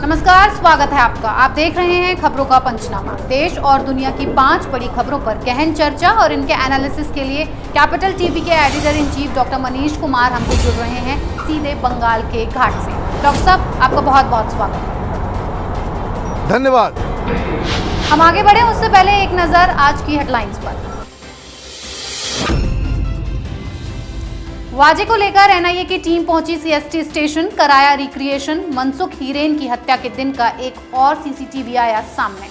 नमस्कार, स्वागत है आपका। आप देख रहे हैं खबरों का पंचनामा। देश और दुनिया की 5 बड़ी खबरों पर गहन चर्चा और इनके एनालिसिस के लिए कैपिटल टीवी के editor in chief doctor Manish Kumar हमसे जुड़ रहे हैं सीधे बंगाल के घाट से। डॉक्टर साहब, आपका बहुत बहुत स्वागत है। धन्यवाद। हम आगे बढ़े उससे पहले एक नजर आज की हेडलाइंस पर। वाजे को लेकर एनआईए की टीम पहुंची सीएसटी स्टेशन, कराया रिक्रिएशन। मनसुख हीरेन की हत्या के दिन का एक और सीसीटीवी आया सामने।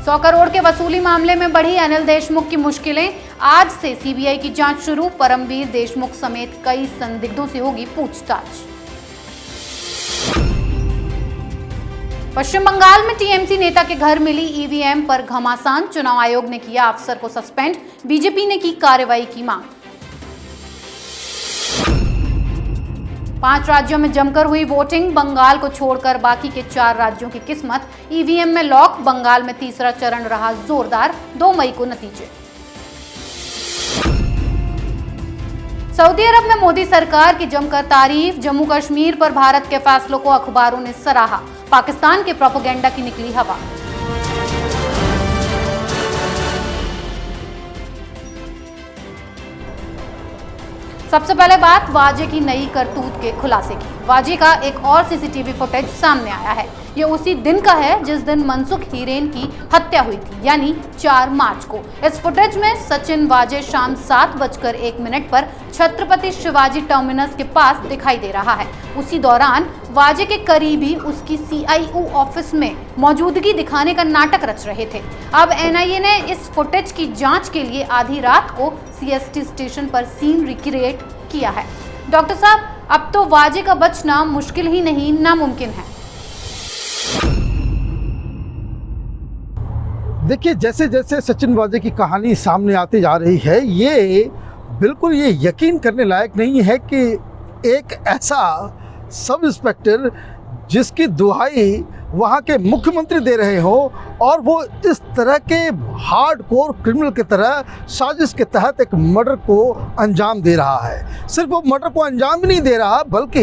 100 करोड़ के वसूली मामले में बढ़ी अनिल देशमुख की मुश्किलें। आज से सीबीआई की जांच शुरू। परमवीर देशमुख समेत कई संदिग्धों से होगी पूछताछ। पश्चिम बंगाल में टीएमसी नेता के घर मिली ईवीएम पर घमासान। चुनाव आयोग ने किया अफसर को सस्पेंड। बीजेपी ने की कार्रवाई की मांग। 5 राज्यों में जमकर हुई वोटिंग। बंगाल को छोड़कर बाकी के 4 राज्यों की किस्मत ईवीएम में लॉक। बंगाल में तीसरा चरण रहा जोरदार। 2 मई को नतीजे। सऊदी अरब में मोदी सरकार की जमकर तारीफ। जम्मू कश्मीर पर भारत के फैसलों को अखबारों ने सराहा। पाकिस्तान के प्रोपेगेंडा की निकली हवा। सबसे पहले बात वाजे की नई करतूत के खुलासे की। वाजे का एक और सीसीटीवी फुटेज सामने आया है। ये उसी दिन का है जिस दिन मनसुख हीरेन की हत्या हुई थी, यानी 4 मार्च को। इस फुटेज में सचिन वाजे शाम 7:01 पर छत्रपति शिवाजी टर्मिनस के पास दिखाई दे रहा है। उसी दौरान वाजे के करीबी उसकी सीआईओ ऑफिस में मौजूदगी दिखाने का नाटक रच रहे थे। अब एनआईए ने इस फुटेज की जांच के लिए आधी रात को सीएसटी स्टेशन पर सीन रिक्रिएट किया है। डॉक्टर साहब, अब तो वाजे का बचना मुश्किल ही नहीं, नामुमकिन है। देखिए, जैसे जैसे सचिन वाजे की कहानी सामने आती जा रही है, ये बिल्कुल ये यकीन करने लायक नहीं है कि एक ऐसा सब इंस्पेक्टर जिसकी दुहाई वहाँ के मुख्यमंत्री दे रहे हो और वो इस तरह के हार्डकोर क्रिमिनल की तरह साजिश के तहत एक मर्डर को अंजाम दे रहा है। सिर्फ वो मर्डर को अंजाम ही नहीं दे रहा, बल्कि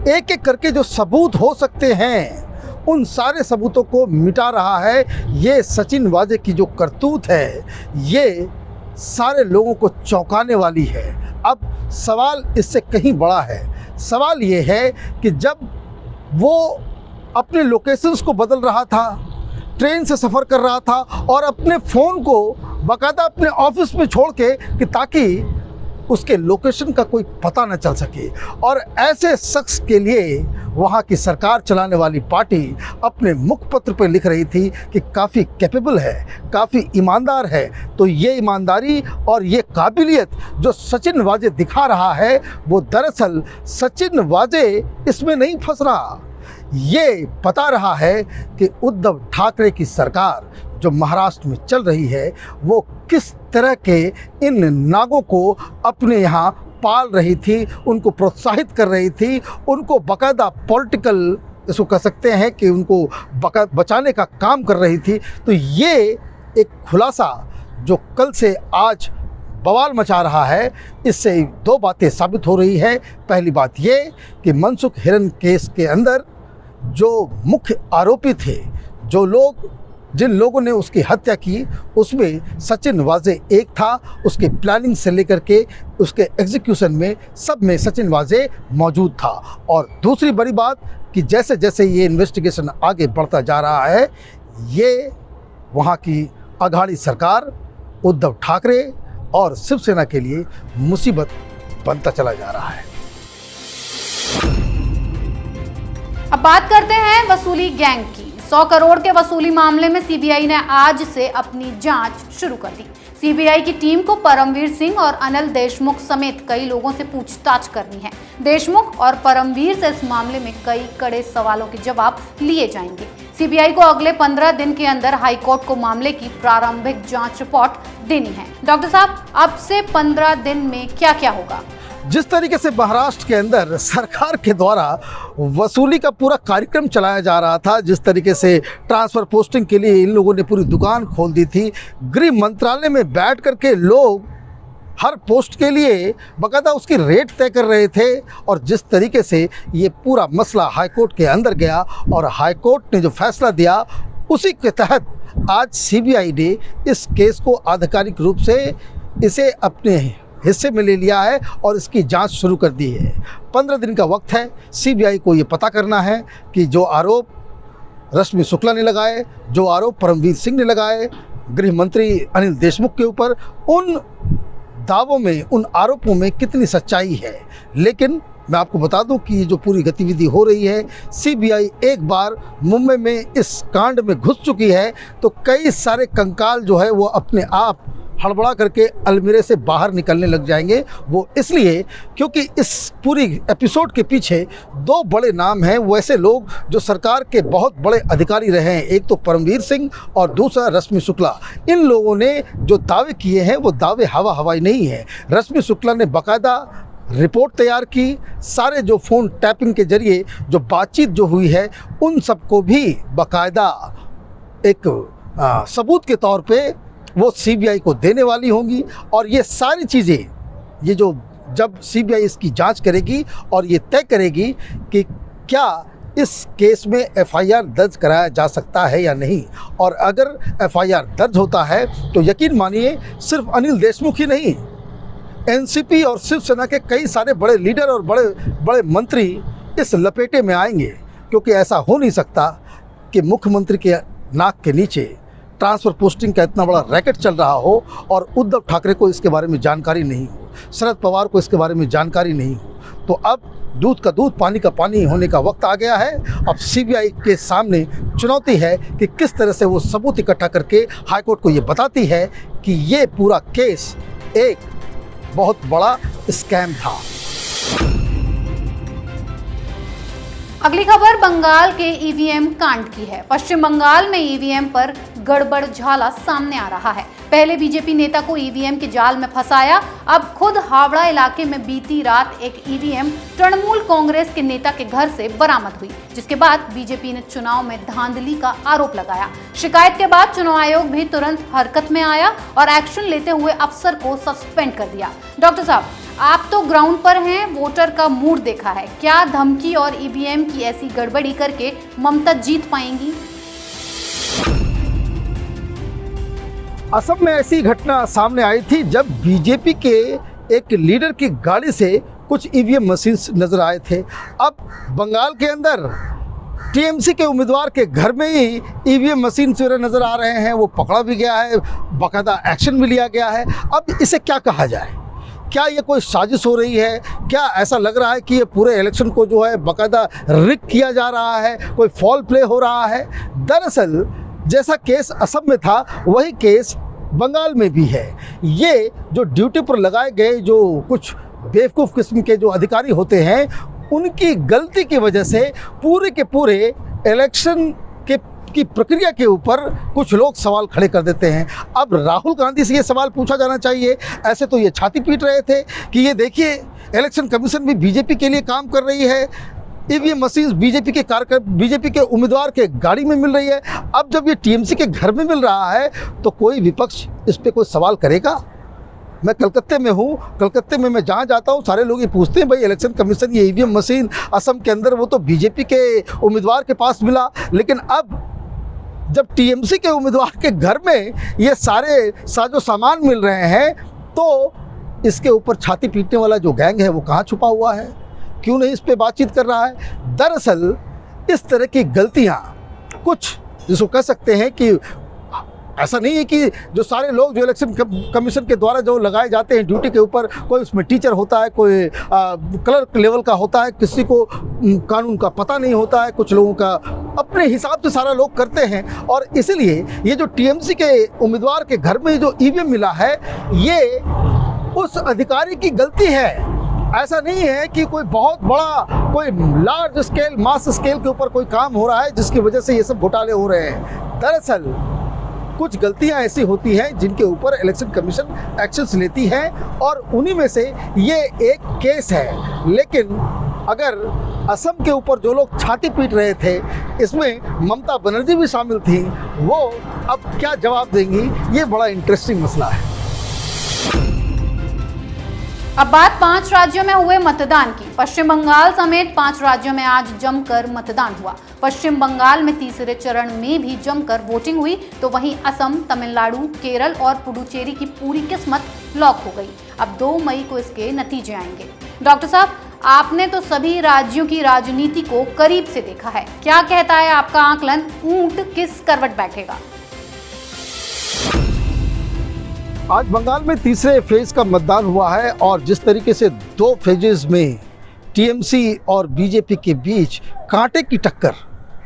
एक एक करके जो सबूत हो सकते हैं उन सारे सबूतों को मिटा रहा है। ये सचिन वाजे की जो करतूत है, ये सारे लोगों को चौंकाने वाली है। अब सवाल इससे कहीं बड़ा है। सवाल ये है कि जब वो अपने लोकेशंस को बदल रहा था, ट्रेन से सफ़र कर रहा था और अपने फ़ोन को बाकायदा अपने ऑफिस में छोड़ के कि ताकि उसके लोकेशन का कोई पता न चल सके, और ऐसे शख्स के लिए वहाँ की सरकार चलाने वाली पार्टी अपने मुखपत्र पर लिख रही थी कि काफ़ी कैपेबल है, काफ़ी ईमानदार है। तो ये ईमानदारी और ये काबिलियत जो सचिन वाजे दिखा रहा है, वो दरअसल सचिन वाजे इसमें नहीं फंस रहा। ये बता रहा है कि उद्धव ठाकरे की सरकार जो महाराष्ट्र में चल रही है, वो किस तरह के इन नागों को अपने यहाँ पाल रही थी, उनको प्रोत्साहित कर रही थी, उनको बाकायदा पॉलिटिकल, इसको कह सकते हैं कि उनको बचाने का काम कर रही थी। तो ये एक खुलासा जो कल से आज बवाल मचा रहा है, इससे 2 बातें साबित हो रही है। पहली बात ये कि मनसुख हीरेन केस के अंदर जो मुख्य आरोपी थे, जिन लोगों ने उसकी हत्या की, उसमें सचिन वाजे एक था। उसके प्लानिंग से लेकर के उसके एग्जीक्यूशन में सब में सचिन वाजे मौजूद था। और दूसरी बड़ी बात कि जैसे जैसे ये इन्वेस्टिगेशन आगे बढ़ता जा रहा है, ये वहाँ की अघाड़ी सरकार, उद्धव ठाकरे और शिवसेना के लिए मुसीबत बनता चला जा रहा है। अब बात करते हैं वसूली गैंग की। 100 करोड़ के वसूली मामले में सीबीआई ने आज से अपनी जांच शुरू कर दी। सीबीआई की टीम को परमवीर सिंह और अनिल देशमुख समेत कई लोगों से पूछताछ करनी है। देशमुख और परमवीर से इस मामले में कई कड़े सवालों के जवाब लिए जाएंगे। सीबीआई को अगले 15 दिन के अंदर हाईकोर्ट को मामले की प्रारंभिक जांच रिपोर्ट देनी है। डॉक्टर साहब, अब से 15 दिन में क्या क्या होगा? जिस तरीके से महाराष्ट्र के अंदर सरकार के द्वारा वसूली का पूरा कार्यक्रम चलाया जा रहा था, जिस तरीके से ट्रांसफ़र पोस्टिंग के लिए इन लोगों ने पूरी दुकान खोल दी थी, गृह मंत्रालय में बैठ करके लोग हर पोस्ट के लिए बाकायदा उसकी रेट तय कर रहे थे। और जिस तरीके से ये पूरा मसला हाईकोर्ट के अंदर गया और हाईकोर्ट ने जो फैसला दिया, उसी के तहत आज सीबीआई ने इस केस को आधिकारिक रूप से इसे अपने हिस्से में ले लिया है और इसकी जांच शुरू कर दी है। 15 दिन का वक्त है सीबीआई को ये पता करना है कि जो आरोप रश्मि शुक्ला ने लगाए, जो आरोप परमवीर सिंह ने लगाए गृह मंत्री अनिल देशमुख के ऊपर, उन दावों में, उन आरोपों में कितनी सच्चाई है। लेकिन मैं आपको बता दूं कि ये जो पूरी गतिविधि हो रही है, सीबीआई एक बार मुंबई में इस कांड में घुस चुकी है तो कई सारे कंकाल जो है वो अपने आप हड़बड़ा करके अलमीरे से बाहर निकलने लग जाएंगे। वो इसलिए क्योंकि इस पूरी एपिसोड के पीछे दो बड़े नाम हैं, वो ऐसे लोग जो सरकार के बहुत बड़े अधिकारी रहे हैं। एक तो परमवीर सिंह और दूसरा रश्मि शुक्ला। इन लोगों ने जो दावे किए हैं वो दावे हवा हवाई नहीं है। रश्मि शुक्ला ने बाकायदा रिपोर्ट तैयार की, सारे जो फ़ोन टैपिंग के जरिए जो बातचीत जो हुई है उन सबको भी बाकायदा एक सबूत के तौर पे वो सीबीआई को देने वाली होंगी। और ये सारी चीज़ें, ये जो जब सीबीआई इसकी जांच करेगी और ये तय करेगी कि क्या इस केस में एफआईआर दर्ज कराया जा सकता है या नहीं, और अगर एफआईआर दर्ज होता है तो यकीन मानिए सिर्फ अनिल देशमुख ही नहीं, एनसीपी और शिवसेना के कई सारे बड़े लीडर और बड़े बड़े मंत्री इस लपेटे में आएंगे। क्योंकि ऐसा हो नहीं सकता कि मुख्यमंत्री के नाक के नीचे ट्रांसफ़र पोस्टिंग का इतना बड़ा रैकेट चल रहा हो और उद्धव ठाकरे को इसके बारे में जानकारी नहीं हो, शरद पवार को इसके बारे में जानकारी नहीं हो। तो अब दूध का दूध पानी का पानी होने का वक्त आ गया है। अब सीबीआई के सामने चुनौती है कि किस तरह से वो सबूत इकट्ठा करके हाईकोर्ट को ये बताती है कि ये पूरा केस एक बहुत बड़ा स्कैम था। अगली खबर बंगाल के ईवीएम कांड की है। पश्चिम बंगाल में ईवीएम पर गड़बड़ झाला सामने आ रहा है। पहले बीजेपी नेता को ईवीएम के जाल में फंसाया, अब खुद हावड़ा इलाके में बीती रात एक ईवीएम तृणमूल कांग्रेस के नेता के घर से बरामद हुई, जिसके बाद बीजेपी ने चुनाव में धांधली का आरोप लगाया। शिकायत के बाद चुनाव आयोग भी तुरंत हरकत में आया और एक्शन लेते हुए अफसर को सस्पेंड कर दिया। डॉक्टर साहब, आप तो ग्राउंड पर हैं, वोटर का मूड देखा है, क्या धमकी और ईवीएम की ऐसी गड़बड़ी करके ममता जीत पाएंगी? असम में ऐसी घटना सामने आई थी जब बीजेपी के एक लीडर की गाड़ी से कुछ ईवीएम मशीन नजर आए थे। अब बंगाल के अंदर टीएमसी के उम्मीदवार के घर में ही ईवीएम मशीन से नजर आ रहे हैं। वो पकड़ा भी गया है, बाकायदा एक्शन भी लिया गया है। अब इसे क्या कहा जाए? क्या ये कोई साजिश हो रही है? क्या ऐसा लग रहा है कि ये पूरे इलेक्शन को जो है बाकायदा रिग किया जा रहा है, कोई फॉल प्ले हो रहा है? दरअसल जैसा केस असम में था वही केस बंगाल में भी है। ये जो ड्यूटी पर लगाए गए जो कुछ बेवकूफ़ किस्म के जो अधिकारी होते हैं, उनकी गलती की वजह से पूरे के पूरे इलेक्शन की प्रक्रिया के ऊपर कुछ लोग सवाल खड़े कर देते हैं। अब राहुल गांधी से ये सवाल पूछा जाना चाहिए। ऐसे तो ये छाती पीट रहे थे कि ये देखिए इलेक्शन कमीशन भी बीजेपी के लिए काम कर रही है, ईवीएम मशीन बीजेपी के उम्मीदवार के गाड़ी में मिल रही है। अब जब ये टीएमसी के घर में मिल रहा है तो कोई विपक्ष इस पर कोई सवाल करेगा? मैं कलकत्ते में हूँ, कलकत्ते में मैं जहाँ जाता हूँ सारे लोग ये पूछते हैं भाई इलेक्शन कमीशन ये ईवीएम मशीन असम के अंदर वो तो बीजेपी के उम्मीदवार के पास मिला, लेकिन अब जब टीएमसी के उम्मीदवार के घर में ये सारे साजो सामान मिल रहे हैं तो इसके ऊपर छाती पीटने वाला जो गैंग है वो कहाँ छुपा हुआ है? क्यों नहीं इस पे बातचीत कर रहा है? दरअसल इस तरह की गलतियाँ कुछ जिसको कह सकते हैं कि ऐसा नहीं है कि जो सारे लोग जो इलेक्शन कमीशन के द्वारा जो लगाए जाते हैं ड्यूटी के ऊपर, कोई उसमें टीचर होता है, कोई क्लर्क लेवल का होता है, किसी को कानून का पता नहीं होता है, कुछ लोगों का अपने हिसाब से सारा लोग करते हैं। और इसलिए ये जो टीएमसी के उम्मीदवार के घर में जो ईवीएम मिला है ये उस अधिकारी की गलती है। ऐसा नहीं है कि कोई बहुत बड़ा कोई लार्ज स्केल मास स्केल के ऊपर कोई काम हो रहा है जिसकी वजह से ये सब घोटाले हो रहे हैं। दरअसल कुछ गलतियां ऐसी होती हैं जिनके ऊपर इलेक्शन कमीशन एक्शंस लेती है और उन्हीं में से ये एक केस है। लेकिन अगर असम के ऊपर जो लोग छाती पीट रहे थे इसमें ममता बनर्जी भी शामिल थी, वो अब क्या जवाब देंगी, ये बड़ा इंटरेस्टिंग मसला है। अब बात 5 राज्यों में हुए मतदान की। पश्चिम बंगाल समेत 5 राज्यों में आज जमकर मतदान हुआ। पश्चिम बंगाल में तीसरे चरण में भी जमकर वोटिंग हुई, तो वहीं असम, तमिलनाडु, केरल और पुडुचेरी की पूरी किस्मत लॉक हो गई। अब 2 मई को इसके नतीजे आएंगे। डॉक्टर साहब, आपने तो सभी राज्यों की राजनीति को करीब से देखा है, क्या कहता है आपका आकलन, ऊंट किस करवट बैठेगा? आज बंगाल में तीसरे फेज का मतदान हुआ है और जिस तरीके से 2 फेजेस में टीएमसी और बीजेपी के बीच कांटे की टक्कर,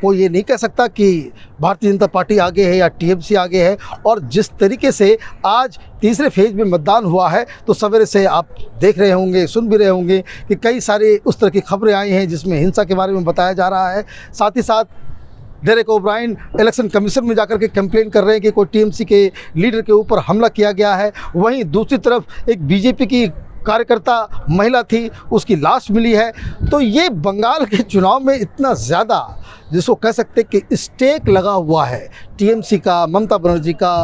कोई ये नहीं कह सकता कि भारतीय जनता पार्टी आगे है या टीएमसी आगे है। और जिस तरीके से आज तीसरे फेज में मतदान हुआ है, तो सवेरे से आप देख रहे होंगे, सुन भी रहे होंगे कि कई सारे उस तरह की खबरें आई हैं जिसमें हिंसा के बारे में बताया जा रहा है। साथ ही साथ डेरेक ओब्रायन इलेक्शन कमीशन में जाकर के कंप्लेन कर रहे हैं कि कोई टीएमसी के लीडर के ऊपर हमला किया गया है। वहीं दूसरी तरफ एक बीजेपी की कार्यकर्ता महिला थी, उसकी लाश मिली है। तो ये बंगाल के चुनाव में इतना ज़्यादा, जिसको कह सकते हैं कि स्टेक लगा हुआ है टीएमसी का, ममता बनर्जी का,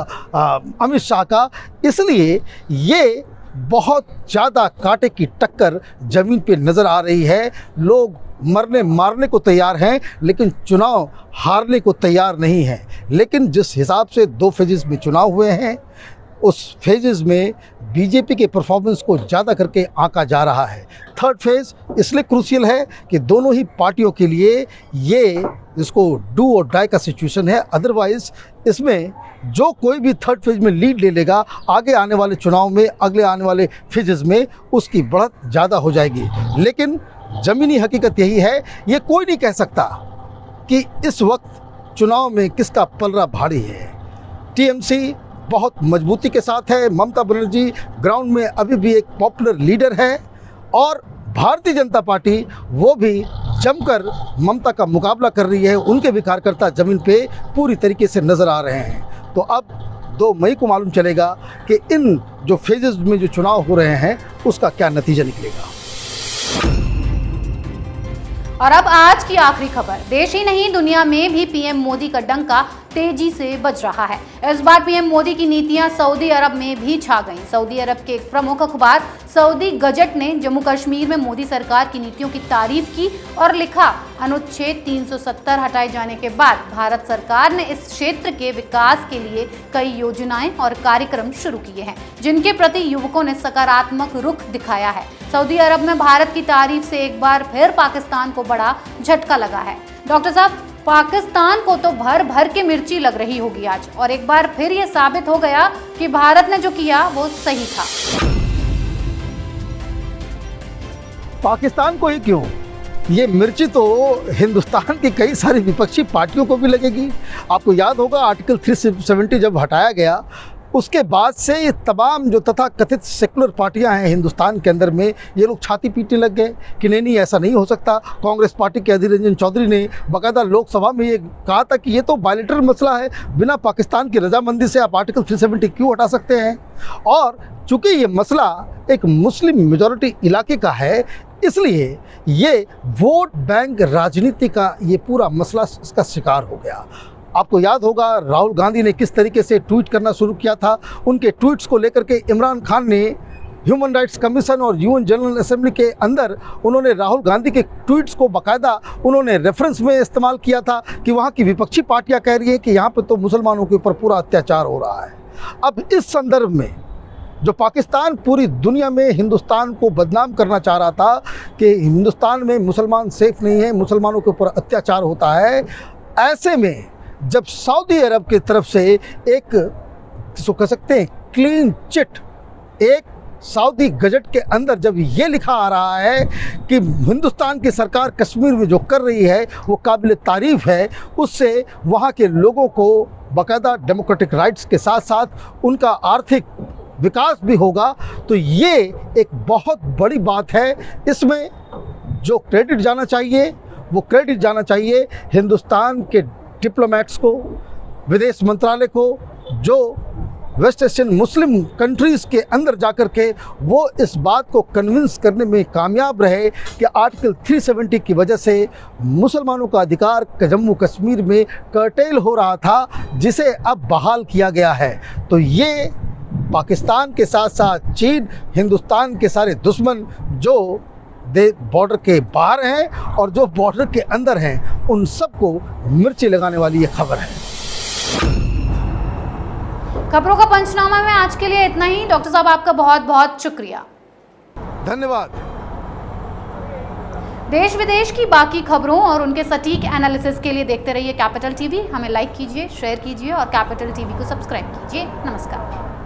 अमित शाह का, इसलिए ये बहुत ज़्यादा कांटे की टक्कर ज़मीन पे नज़र आ रही है। लोग मरने मारने को तैयार हैं, लेकिन चुनाव हारने को तैयार नहीं हैं। लेकिन जिस हिसाब से 2 फेजेस में चुनाव हुए हैं, उस फेजेस में बीजेपी के परफॉर्मेंस को ज़्यादा करके आंका जा रहा है। थर्ड फेज इसलिए क्रूशियल है कि दोनों ही पार्टियों के लिए ये जिसको डू और डाई का सिचुएशन है। अदरवाइज़ इसमें जो कोई भी थर्ड फेज में लीड ले लेगा, आगे आने वाले चुनाव में, अगले आने वाले फेजेस में उसकी बढ़त ज़्यादा हो जाएगी। लेकिन ज़मीनी हकीकत यही है, ये कोई नहीं कह सकता कि इस वक्त चुनाव में किसका पलड़ा भारी है। टीएमसी बहुत मजबूती के साथ है, ममता बनर्जी ग्राउंड में अभी भी एक पॉपुलर लीडर है, और भारतीय जनता पार्टी वो भी जमकर ममता का मुकाबला कर रही है। उनके भी कार्यकर्ता ज़मीन पे पूरी तरीके से नज़र आ रहे हैं। तो अब 2 मई को मालूम चलेगा कि इन जो फेजेस में जो चुनाव हो रहे हैं उसका क्या नतीजा निकलेगा। और अब आज की आखिरी खबर, देश ही नहीं दुनिया में भी पीएम मोदी का डंका तेजी से बज रहा है। इस बार पीएम मोदी की नीतियां सऊदी अरब में भी छा गईं। सऊदी अरब के एक प्रमुख अखबार सऊदी गजट ने जम्मू कश्मीर में मोदी सरकार की नीतियों की तारीफ की और लिखा, अनुच्छेद 370 हटाए जाने के बाद भारत सरकार ने इस क्षेत्र के विकास के लिए कई योजनाएं और कार्यक्रम शुरू किए हैं, जिनके प्रति युवकों ने सकारात्मक रुख दिखाया है। सऊदी अरब में भारत की तारीफ से एक बार फिर पाकिस्तान को बड़ा झटका लगा है। डॉक्टर साहब, पाकिस्तान को तो भर भर के मिर्ची लग रही होगी आज, और एक बार फिर ये साबित हो गया कि भारत ने जो किया वो सही था। पाकिस्तान को ही क्यों, ये मिर्ची तो हिंदुस्तान की कई सारी विपक्षी पार्टियों को भी लगेगी। आपको याद होगा आर्टिकल 370 जब हटाया गया, उसके बाद से ये तमाम जो तथा कथित सेकुलर पार्टियां हैं हिंदुस्तान के अंदर में, ये लोग छाती पीटने लग गए कि नहीं ऐसा नहीं हो सकता। कांग्रेस पार्टी के अधीर रंजन चौधरी ने बाकायदा लोकसभा में ये कहा था कि ये तो बायलैटरल मसला है, बिना पाकिस्तान की रजामंदी से आप आर्टिकल 370 क्यों हटा सकते हैं। और चूँकि ये मसला एक मुस्लिम मेजॉरिटी इलाके का है, इसलिए ये वोट बैंक राजनीति का ये पूरा मसला इसका शिकार हो गया। आपको याद होगा राहुल गांधी ने किस तरीके से ट्वीट करना शुरू किया था। उनके ट्वीट्स को लेकर के इमरान खान ने ह्यूमन राइट्स कमीशन और यूएन जनरल असेंबली के अंदर उन्होंने राहुल गांधी के ट्वीट्स को बाकायदा उन्होंने रेफरेंस में इस्तेमाल किया था कि वहाँ की विपक्षी पार्टियाँ कह रही हैं कि यहाँ पर तो मुसलमानों के ऊपर पूरा अत्याचार हो रहा है। अब इस संदर्भ में जो पाकिस्तान पूरी दुनिया में हिंदुस्तान को बदनाम करना चाह रहा था कि हिंदुस्तान में मुसलमान सेफ नहीं है, मुसलमानों के ऊपर अत्याचार होता है, ऐसे में जब सऊदी अरब की तरफ से एक जिसको कह सकते हैं क्लीन चिट, एक सऊदी गजट के अंदर जब ये लिखा आ रहा है कि हिंदुस्तान की सरकार कश्मीर में जो कर रही है वो काबिल तारीफ़ है, उससे वहाँ के लोगों को बाकायदा डेमोक्रेटिक राइट्स के साथ साथ उनका आर्थिक विकास भी होगा, तो ये एक बहुत बड़ी बात है। इसमें जो क्रेडिट जाना चाहिए वो क्रेडिट जाना चाहिए हिंदुस्तान के डिप्लोमेट्स को, विदेश मंत्रालय को, जो वेस्ट एशियन मुस्लिम कंट्रीज़ के अंदर जाकर के वो इस बात को कन्विंस करने में कामयाब रहे कि आर्टिकल 370 की वजह से मुसलमानों का अधिकार जम्मू कश्मीर में कर्टेल हो रहा था, जिसे अब बहाल किया गया है। तो ये पाकिस्तान के साथ साथ चीन, हिंदुस्तान के सारे दुश्मन जो बॉर्डर के बाहर हैं और जो बॉर्डर के अंदर हैं, उन सबको मिर्ची लगाने वाली ये खबर है। खबरों का पंचनामा में आज के लिए इतना ही। डॉक्टर साहब, आपका बहुत बहुत शुक्रिया। धन्यवाद। देश विदेश की बाकी खबरों और उनके सटीक एनालिसिस के लिए देखते रहिए कैपिटल टीवी। हमें लाइक कीजिए, शेयर कीजिए और कैपिटल टीवी को सब्सक्राइब कीजिए। नमस्कार।